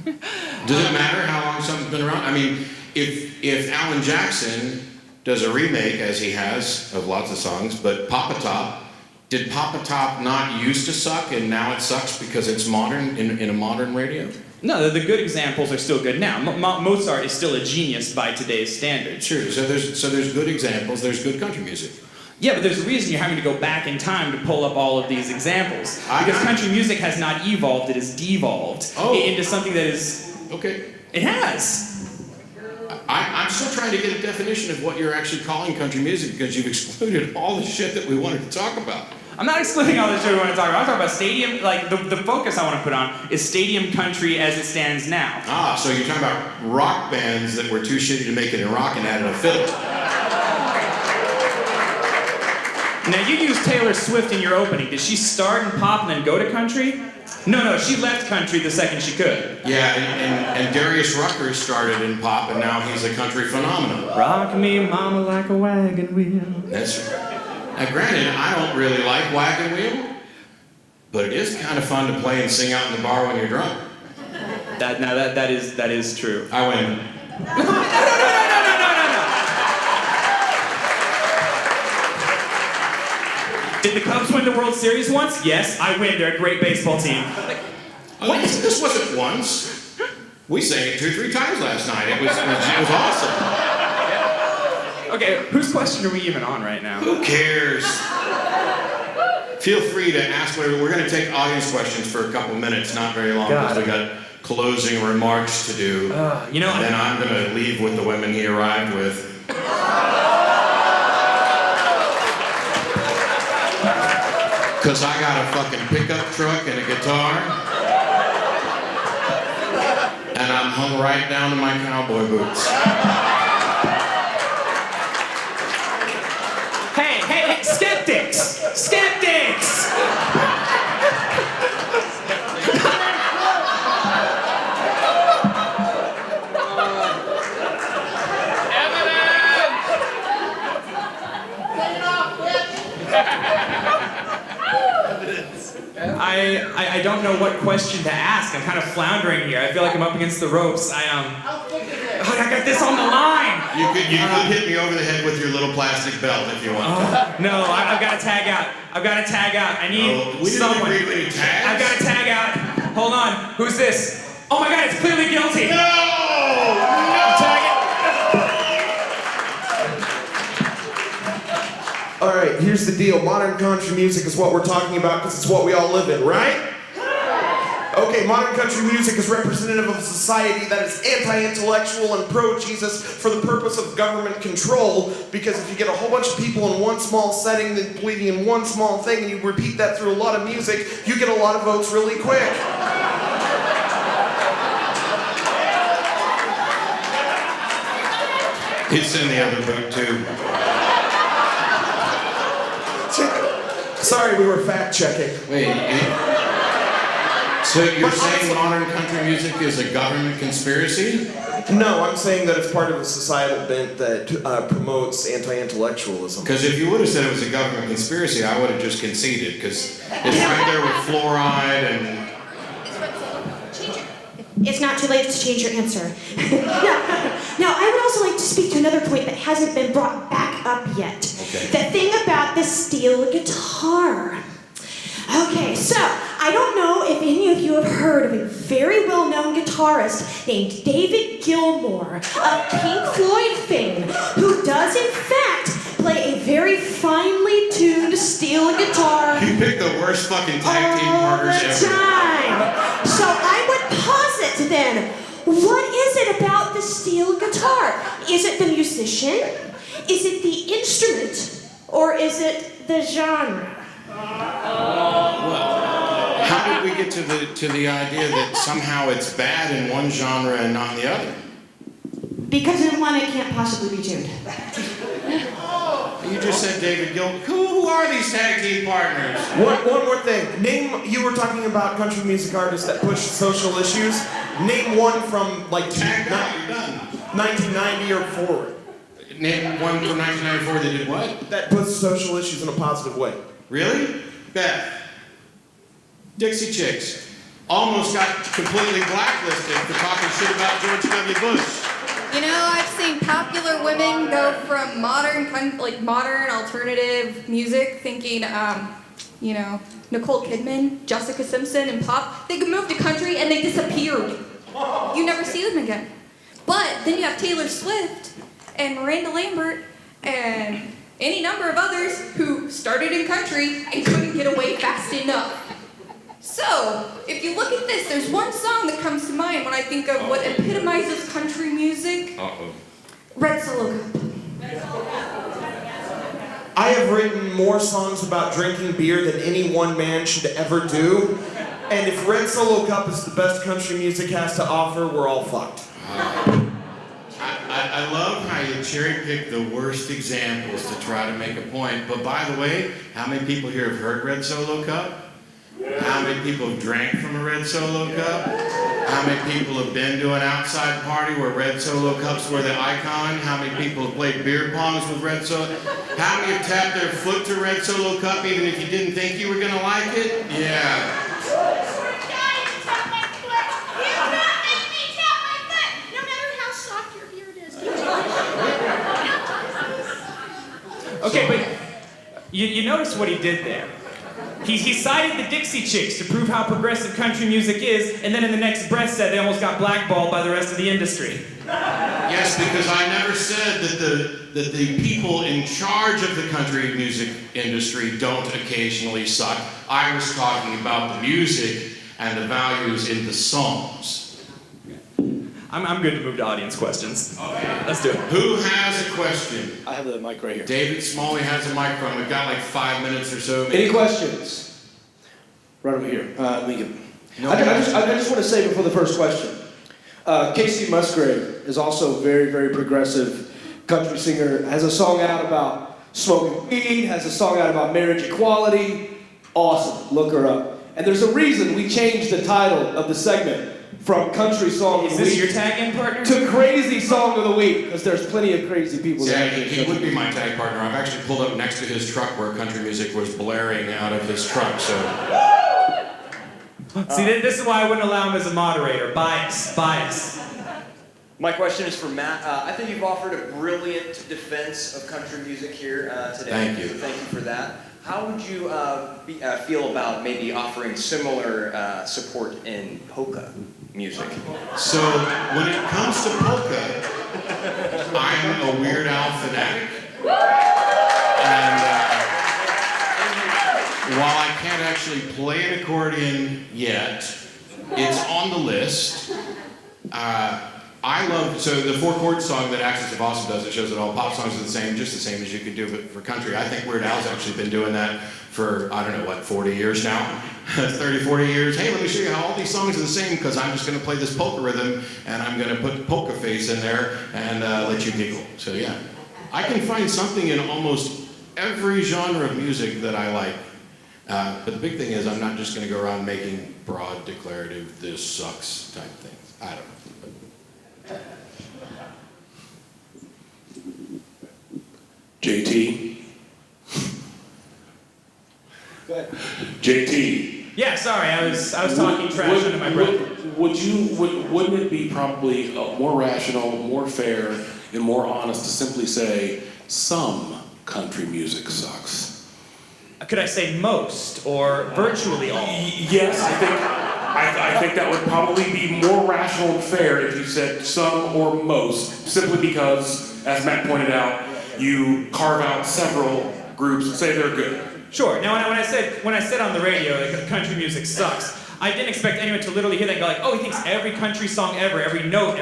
Does it matter how long something's been around? I mean, if Alan Jackson does a remake, as he has, of lots of songs, but Papa Top, did Papa Top not used to suck and now it sucks because it's modern, in a modern radio? No, the good examples are still good now. Mozart is still a genius by today's standards. Sure, so there's good examples, there's good country music. Yeah, but there's a reason you're having to go back in time to pull up all of these examples. Because country music has not evolved, it has devolved into something that is... Okay. It has. I'm still trying to get a definition of what you're actually calling country music because you've excluded all the shit that we wanted to talk about. I'm not excluding all the shit we want to talk about. I'm talking about stadium, like the focus I want to put on is stadium country as it stands now. Ah, so you're talking about rock bands that were too shitty to make it in rock and added a fiddle. Now you used Taylor Swift in your opening. Did she start in pop and then go to country? No, she left country the second she could. Yeah, and Darius Rucker started in pop, and now he's a country phenomenon. Rock me, mama, like a wagon wheel. That's right. Now, granted, I don't really like Wagon Wheel, but it is kind of fun to play and sing out in the bar when you're drunk. That is true. I win. No. Did the Cubs win the World Series once? Yes, I win. They're a great baseball team. This wasn't once. We sang it 2-3 times last night. It was awesome. Okay, whose question are we even on right now? Who cares? Feel free to ask whatever. We're going to take audience questions for a couple minutes, not very long, because we got closing remarks to do. And then I'm going to leave with the women he arrived with. Because I got a fucking pickup truck and a guitar. And I'm hung right down to my cowboy boots. Hey, skeptics! I don't know what question to ask. I'm kind of floundering here. I feel like I'm up against the ropes. I got this on the line. You could hit me over the head with your little plastic belt if you want. No, I've got to tag out. I need someone. I've got to tag out. Hold on. Who's this? Oh my God, it's clearly guilty. No! Tag it. All right, here's the deal. Modern country music is what we're talking about because it's what we all live in, right? Okay, modern country music is representative of a society that is anti-intellectual and pro-Jesus for the purpose of government control, because if you get a whole bunch of people in one small setting that believing in one small thing and you repeat that through a lot of music, you get a lot of votes really quick. It's in the other book too. Sorry, we were fact checking. Wait, so you're saying modern country music is a government conspiracy? No, I'm saying that it's part of a societal bent that promotes anti-intellectualism. Because if you would have said it was a government conspiracy, I would have just conceded, because it's right there with fluoride and... It's not too late to change your answer. Now, I would also like to speak to another point that hasn't been brought back up yet. Okay. The thing about the steel guitar. Okay, so I don't know if any of you have heard of a very well-known guitarist named David Gilmour of Pink Floyd fame, who does in fact play a very finely tuned steel guitar You picked the worst fucking tag team partners all the ever. time. So I would posit then, what is it about the steel guitar? Is it the musician? Is it the instrument? Or is it the genre? How did we get to the idea that somehow it's bad in one genre and not in the other? Because in one it can't possibly be tuned. You just said David Gilmour. Who are these tag team partners? One more thing. You were talking about country music artists that push social issues. Name one from like Tag out, you're done. 1990 or forward. Name one from 1994 that did what? That puts social issues in a positive way. Really? Beth. Dixie Chicks. Almost got completely blacklisted for talking shit about George W. Bush. You know, I've seen popular women go from modern alternative music, thinking, you know, Nicole Kidman, Jessica Simpson, and pop. They moved to country and they disappeared. You never see them again. But then you have Taylor Swift and Miranda Lambert and any number of others who started in country and couldn't get away fast enough. So, if you look at this, there's one song that comes to mind when I think of what epitomizes country music. Red Solo Cup. I have written more songs about drinking beer than any one man should ever do. And if Red Solo Cup is the best country music has to offer, we're all fucked. I love how you cherry pick the worst examples to try to make a point. But by the way, how many people here have heard Red Solo Cup? How many people have drank from a Red Solo Cup? How many people have been to an outside party where Red Solo Cups were the icon? How many people have played beer pongs with Red Solo? How many have tapped their foot to Red Solo Cup even if you didn't think you were gonna like it? Yeah. Okay, but you notice what he did there. He cited the Dixie Chicks to prove how progressive country music is, and then in the next breath said they almost got blackballed by the rest of the industry. Yes, because I never said that the people in charge of the country music industry don't occasionally suck. I was talking about the music and the values in the songs. I'm good to move to audience questions. Okay. Let's do it. Who has a question? I have the mic right here. David Smalley has a microphone. We've got like 5 minutes or so. Any questions? Right over here. Megan. No I just want to say before the first question, Casey Musgrave is also a very, very progressive country singer. Has a song out about smoking weed, has a song out about marriage equality. Awesome. Look her up. And there's a reason we changed the title of the segment from Country Song of the Week Is this your tag-in partner? to Crazy Song of the Week, because there's plenty of crazy people Yeah, there. he would be my tag partner. I've actually pulled up next to his truck where country music was blaring out of his truck, so... See, this is why I wouldn't allow him as a moderator. Bias. My question is for Matt. I think you've offered a brilliant defense of country music here today. Thank you. So thank you for that. How would you feel about maybe offering similar support in polka music? So, when it comes to polka, I'm a Weird Al fanatic. And while I can't actually play an accordion yet, it's on the list. I love, so the 4-chord song that Axis of Awesome does, it shows that all pop songs are the same, just the same as you could do it for country. I think Weird Al's actually been doing that for, I don't know, what, 40 years now? 30, 40 years. Hey, let me show you how all these songs are the same, because I'm just going to play this polka rhythm, and I'm going to put polka face in there, and let you giggle. So yeah, I can find something in almost every genre of music that I like. But the big thing is I'm not just going to go around making broad, declarative, this sucks type things. I don't know. JT? Go ahead. JT. Yeah, sorry, I was talking trash under my breath. Wouldn't it be probably more rational, more fair, and more honest to simply say some country music sucks? Could I say most or virtually all? Yes, I think that would probably be more rational and fair if you said some or most, simply because, as Matt pointed out, you carve out several groups and say they're good. Sure. Now, when I said on the radio that country music sucks, I didn't expect anyone to literally hear that and go like, oh, he thinks every country song ever, every note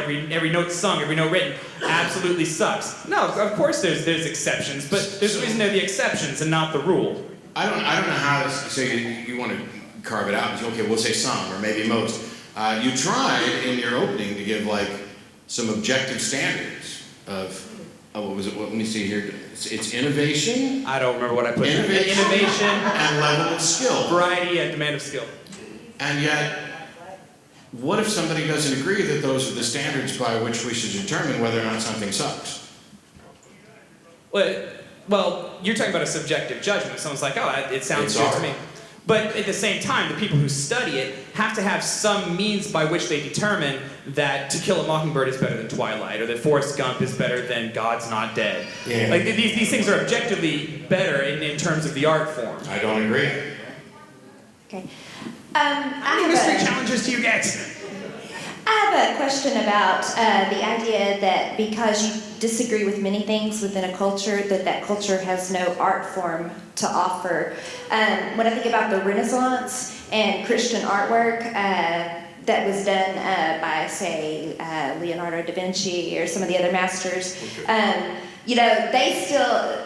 sung, every note written, absolutely sucks. No, of course there's exceptions, but there's a reason they're the exceptions and not the rule. I don't know how to say you want to carve it out and say, okay, we'll say some or maybe most. You tried in your opening to give like some objective standards of what was it? Let me see here. It's innovation. I don't remember what I put. Innovation and level of skill. Variety and demand of skill. And yet, what if somebody doesn't agree that those are the standards by which we should determine whether or not something sucks? Well, you're talking about a subjective judgment. Someone's like, oh, it sounds good to me. But at the same time, the people who study it have to have some means by which they determine that To Kill a Mockingbird is better than Twilight, or that Forrest Gump is better than God's Not Dead. Yeah. Like these things are objectively better in terms of the art form. I don't agree. Okay. How many mystery challenges do you get? I have a question about the idea that because you disagree with many things within a culture, that culture has no art form to offer. When I think about the Renaissance and Christian artwork that was done by, say, Leonardo da Vinci or some of the other masters, they still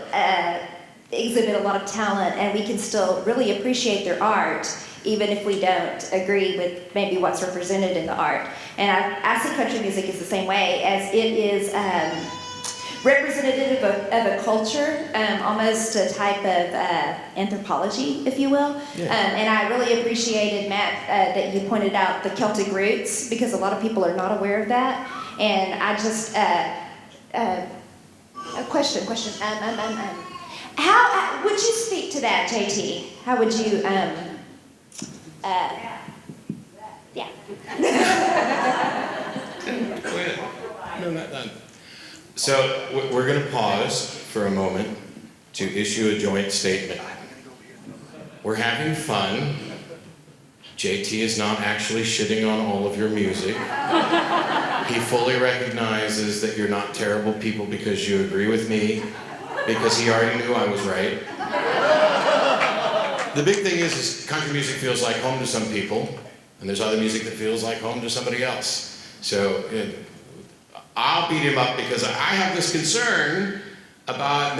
exhibit a lot of talent, and we can still really appreciate their art, even if we don't agree with maybe what's represented in the art. And I see country music as the same way, as it is representative of a culture, almost a type of anthropology, if you will. Yeah. And I really appreciated, Matt, that you pointed out the Celtic roots, because a lot of people are not aware of that. And I just, a question. How would you speak to that, JT? How would you, yeah. Go ahead. No, not done. So we're going to pause for a moment to issue a joint statement. We're having fun. JT is not actually shitting on all of your music. He fully recognizes that you're not terrible people because you agree with me, because he already knew I was right. The big thing is country music feels like home to some people, and there's other music that feels like home to somebody else. So I'll beat him up because I have this concern about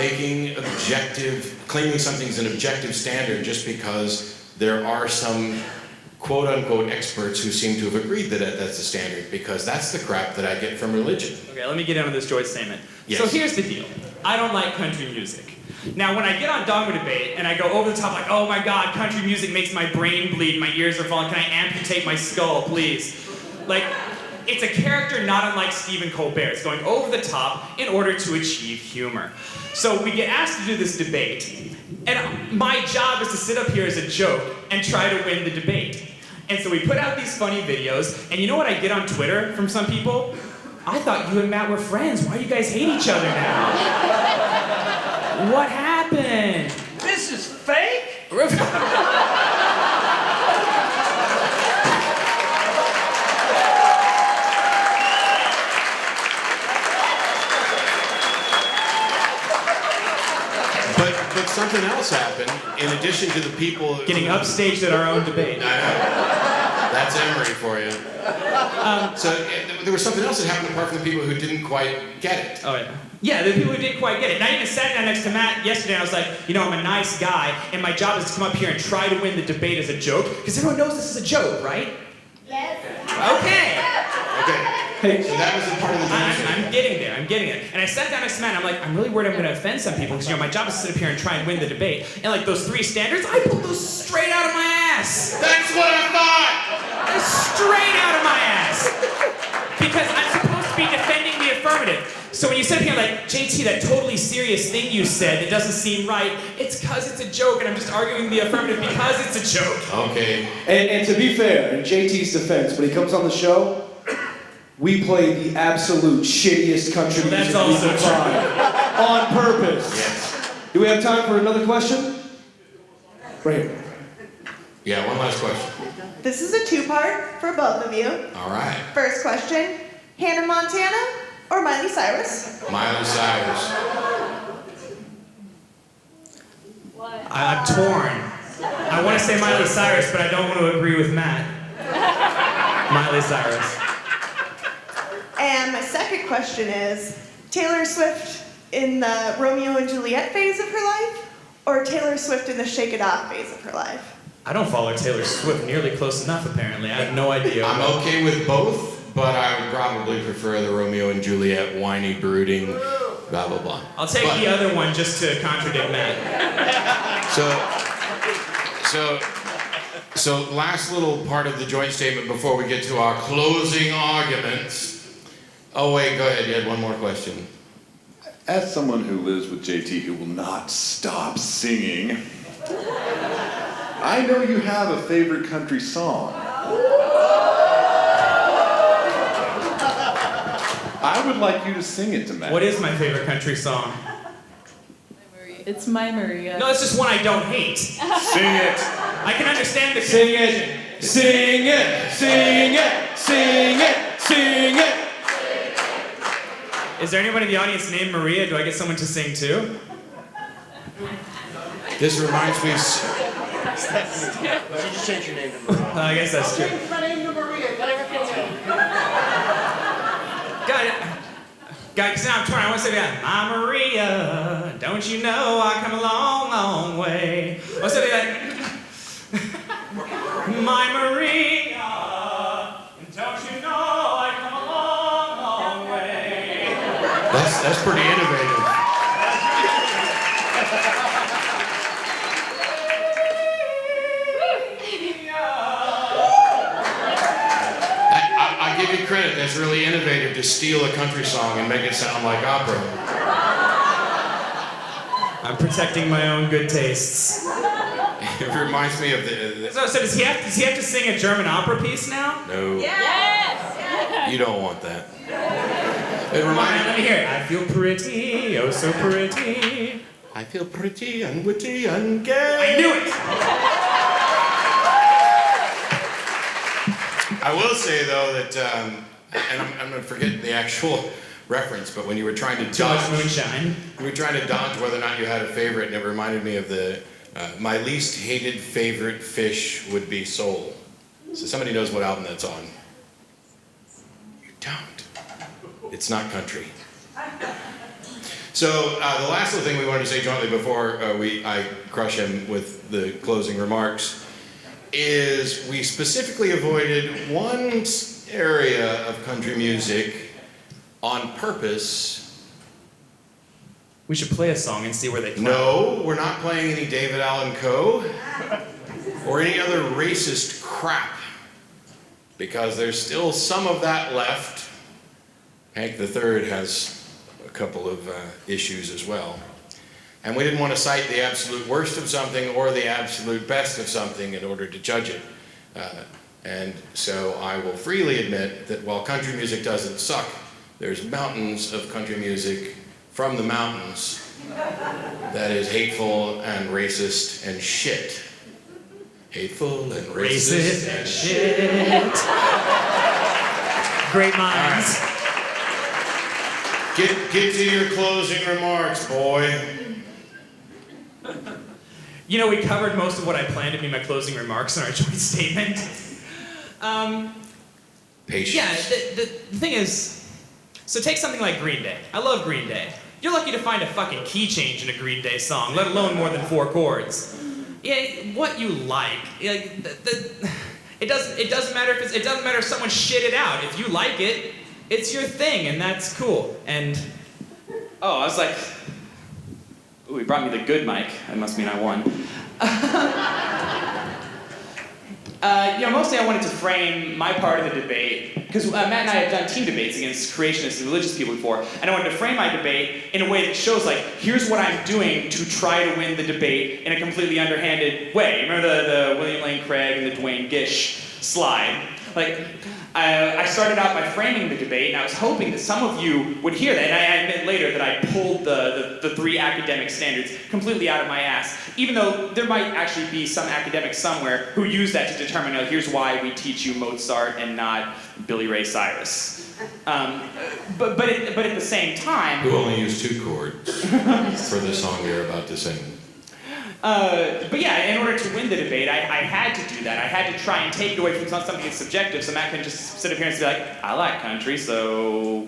claiming something's an objective standard just because there are some quote-unquote experts who seem to have agreed that that's the standard, because that's the crap that I get from religion. Okay, let me get into this joint statement. Yes. So here's the deal. I don't like country music. Now, when I get on Dogma Debate and I go over the top like, oh my God, country music makes my brain bleed, my ears are falling, can I amputate my skull, please? Like, it's a character not unlike Stephen Colbert. It's going over the top in order to achieve humor. So we get asked to do this debate, and my job is to sit up here as a joke and try to win the debate. And so we put out these funny videos, and you know what I get on Twitter from some people? I thought you and Matt were friends. Why do you guys hate each other now? What happened? This is fake? But something else happened, in addition to the people... Getting upstaged at our own debate. I know. That's Emery for you. There was something else that happened apart from the people who didn't quite get it. Oh, yeah. Yeah, the people who didn't quite get it. And I even sat down next to Matt yesterday and I was like, you know, I'm a nice guy, and my job is to come up here and try to win the debate as a joke, because everyone knows this is a joke, right? Yes. Okay. Hey, so that was a part of the joke. I'm getting there. And I sat down next to Matt and I'm like, I'm really worried I'm going to offend some people, because, you know, my job is to sit up here and try and win the debate. And like those 3 standards, I pulled those straight out of my ass. That's what I thought! Straight out of my ass. Because I'm supposed to be defending the affirmative. So when you said here, like, JT, that totally serious thing you said that doesn't seem right, it's because it's a joke, and I'm just arguing the affirmative because it's a joke. Okay. And to be fair, in JT's defense, when he comes on the show, we play the absolute shittiest country music we can find. On purpose. Yes. Do we have time for another question? Right here. Yeah, one last question. This is a 2-part for both of you. All right. First question, Hannah Montana or Miley Cyrus? Miley Cyrus. I'm torn. I want to say Miley Cyrus, but I don't want to agree with Matt. Miley Cyrus. And my second question is, Taylor Swift in the Romeo and Juliet phase of her life, or Taylor Swift in the Shake It Off phase of her life? I don't follow Taylor Swift nearly close enough, apparently. I have no idea. I'm okay with both, but I would probably prefer the Romeo and Juliet whiny, brooding, blah, blah, blah. I'll take the other one just to contradict Matt. So last little part of the joint statement before we get to our closing arguments. Oh, wait, go ahead. You had one more question. As someone who lives with JT who will not stop singing, I know you have a favorite country song. I would like you to sing it to Matt. What is my favorite country song? It's My Maria. No, it's just one I don't hate. Sing it. I can understand the Sing it. Sing it. Sing it. Sing it. Sing it. Is there anyone in the audience named Maria? Do I get someone to sing too? This reminds me. You just change your name to Maria. I guess that's true. My name to Maria. Guys, now I'm torn. I want to say that. My Maria, don't you know I come a long, long way. I want to say that. My Maria, don't you know I come a long, long way. That's pretty innovative. I give you credit, that's really innovative to steal a country song and make it sound like opera. I'm protecting my own good tastes. It reminds me of the So does he have to sing a German opera piece now? No. Yes! You don't want that. It reminds me. Let me hear it. I feel pretty, oh so pretty. I feel pretty and witty and gay. I knew it! I will say though that, and I'm going to forget the actual reference, but when you were trying to Too much moonshine. You were trying to dodge whether or not you had a favorite, and it reminded me of the my least hated favorite fish would be sole. So somebody knows what album that's on. You don't. It's not country. So the last little thing we wanted to say jointly before I crush him with the closing remarks is we specifically avoided one area of country music on purpose. We should play a song and see where they come. No, we're not playing any David Allan Coe or any other racist crap, because there's still some of that left. Hank III has a couple of issues as well. And we didn't want to cite the absolute worst of something or the absolute best of something in order to judge it. And so I will freely admit that while country music doesn't suck, there's mountains of country music from the mountains that is hateful and racist and shit. Hateful and racist and shit. Great minds. Right. Get to your closing remarks, boy. You know, we covered most of what I planned to be my closing remarks in our joint statement. Patience. Yeah, the thing is, so take something like Green Day. I love Green Day. You're lucky to find a fucking key change in a Green Day song, let alone more than 4 chords. Yeah, what you like, it doesn't matter if someone shit it out. If you like it, it's your thing, and that's cool. And oh, I was like, ooh, he brought me the good mic. That must mean I won. Mostly I wanted to frame my part of the debate, because Matt and I have done team debates against creationists and religious people before, and I wanted to frame my debate in a way that shows, like, here's what I'm doing to try to win the debate in a completely underhanded way. Remember the William Lane Craig and the Dwayne Gish slide? Like, I started out by framing the debate, and I was hoping that some of you would hear that, and I admit later that I pulled the 3 academic standards completely out of my ass, even though there might actually be some academic somewhere who use that to determine, here's why we teach you Mozart and not Billy Ray Cyrus. But at the same time... Who only used 2 chords for the song you're about to sing. But yeah, in order to win the debate, I had to do that. I had to try and take it away from something that's subjective, so Matt couldn't just sit up here and be like, I like country, so...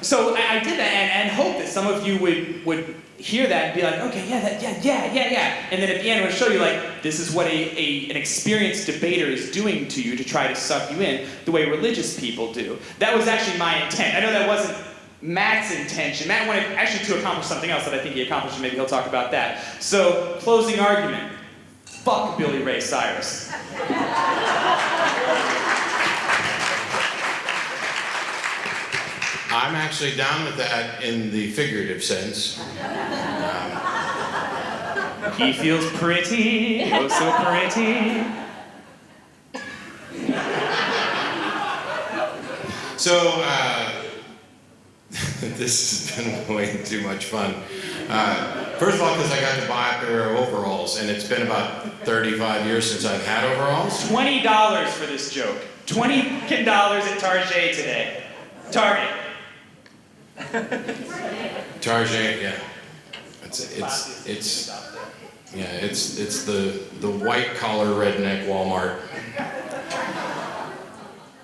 So I did that and hope that some of you would hear that and be like, okay, yeah. And then at the end, I would show you, like, this is what an experienced debater is doing to you to try to suck you in, the way religious people do. That was actually my intent. I know that wasn't Matt's intention. Matt wanted actually to accomplish something else that I think he accomplished, and maybe he'll talk about that. So, closing argument. Fuck Billy Ray Cyrus. I'm actually down with that in the figurative sense. He feels pretty, oh so pretty. So, this has been way too much fun. First of all, because I got to buy a pair of overalls, and it's been about 35 years since I've had overalls. $20 for this joke. $20 at Target today. Target. Target, yeah. It's the white collar redneck Walmart.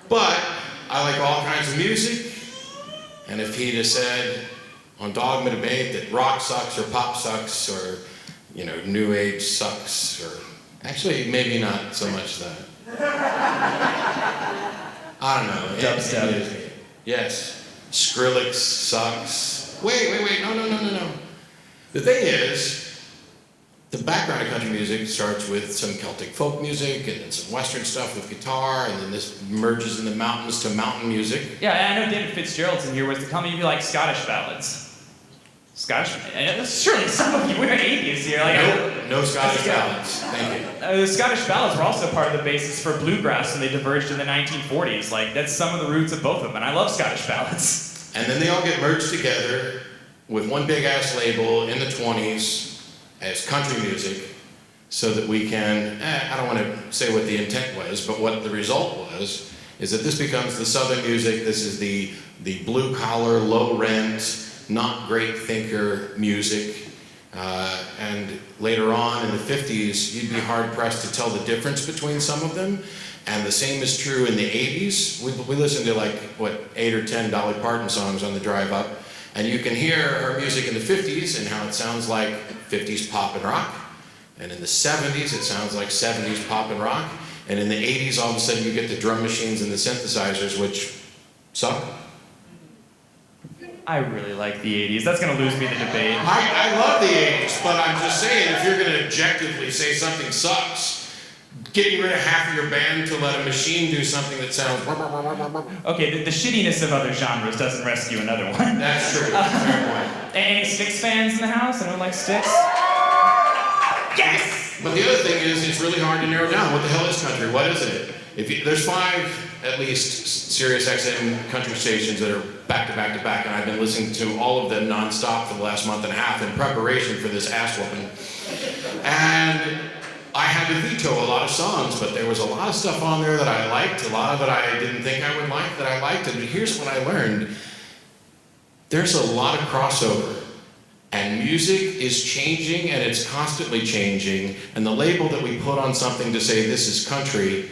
But I like all kinds of music, and if he'd have said on Dogma Debate that rock sucks or pop sucks or new age sucks, or actually maybe not so much that. I don't know. Dubstep. Yes. Skrillex sucks. Wait, no. The thing is, the background of country music starts with some Celtic folk music and then some Western stuff with guitar, and then this merges in the mountains to mountain music. Yeah, I know David Fitzgerald's in here was to tell me you'd be like Scottish ballads. Scottish? Surely some of you, we're atheists here. No Scottish ballads. Thank you. The Scottish ballads were also part of the basis for bluegrass when they diverged in the 1940s. Like, that's some of the roots of both of them, and I love Scottish ballads. And then they all get merged together with one big-ass label in the 20s as country music, so that we can, I don't want to say what the intent was, but what the result was, is that this becomes the Southern music. This is the blue-collar, low-rent, not great thinker music. And later on in the 50s, you'd be hard-pressed to tell the difference between some of them. And the same is true in the 80s. We listened to 8 or 10 Dolly Parton songs on the drive up. And you can hear her music in the 50s and how it sounds like 50s pop and rock. And in the 70s, it sounds like 70s pop and rock. And in the 80s, all of a sudden, you get the drum machines and the synthesizers, which suck. I really like the 80s. That's going to lose me the debate. I love the 80s, but I'm just saying, if you're going to objectively say something sucks, getting rid of half of your band to let a machine do something that sounds... Okay, the shittiness of other genres doesn't rescue another one. That's true. Fair point. Any Styx fans in the house? Anyone like Styx? Yes! But the other thing is, it's really hard to narrow down. What the hell is country? What isn't it? There's 5, at least, Sirius XM country stations that are back to back to back, and I've been listening to all of them nonstop for the last month and a half in preparation for this ass whooping. And I had to veto a lot of songs, but there was a lot of stuff on there that I liked, a lot of it I didn't think I would like that I liked, and here's what I learned. There's a lot of crossover And music is changing, and it's constantly changing, and the label that we put on something to say this is country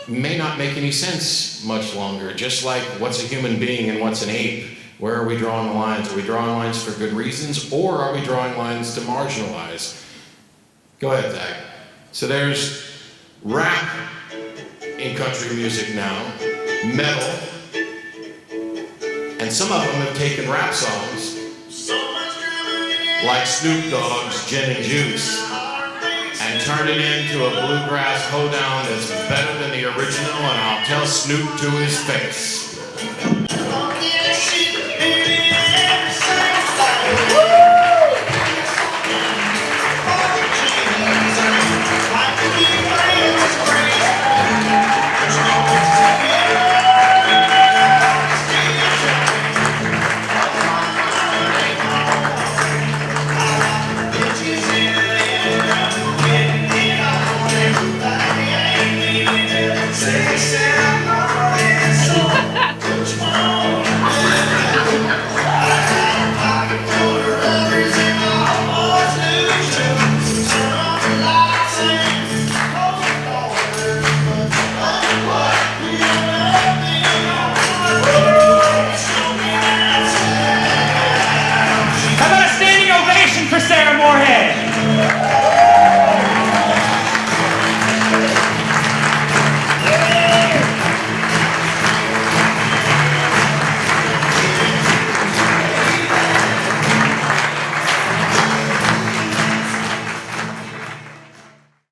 may not make any sense much longer, just like what's a human being and what's an ape. Where are we drawing the lines? Are we drawing lines for good reasons, or are we drawing lines to marginalize? Go ahead, Zach. So there's rap in country music now, metal, and some of them have taken rap songs like Snoop Dogg's Gin and Juice and turned it into a bluegrass hoedown that's better than the original, and I'll tell Snoop to his face.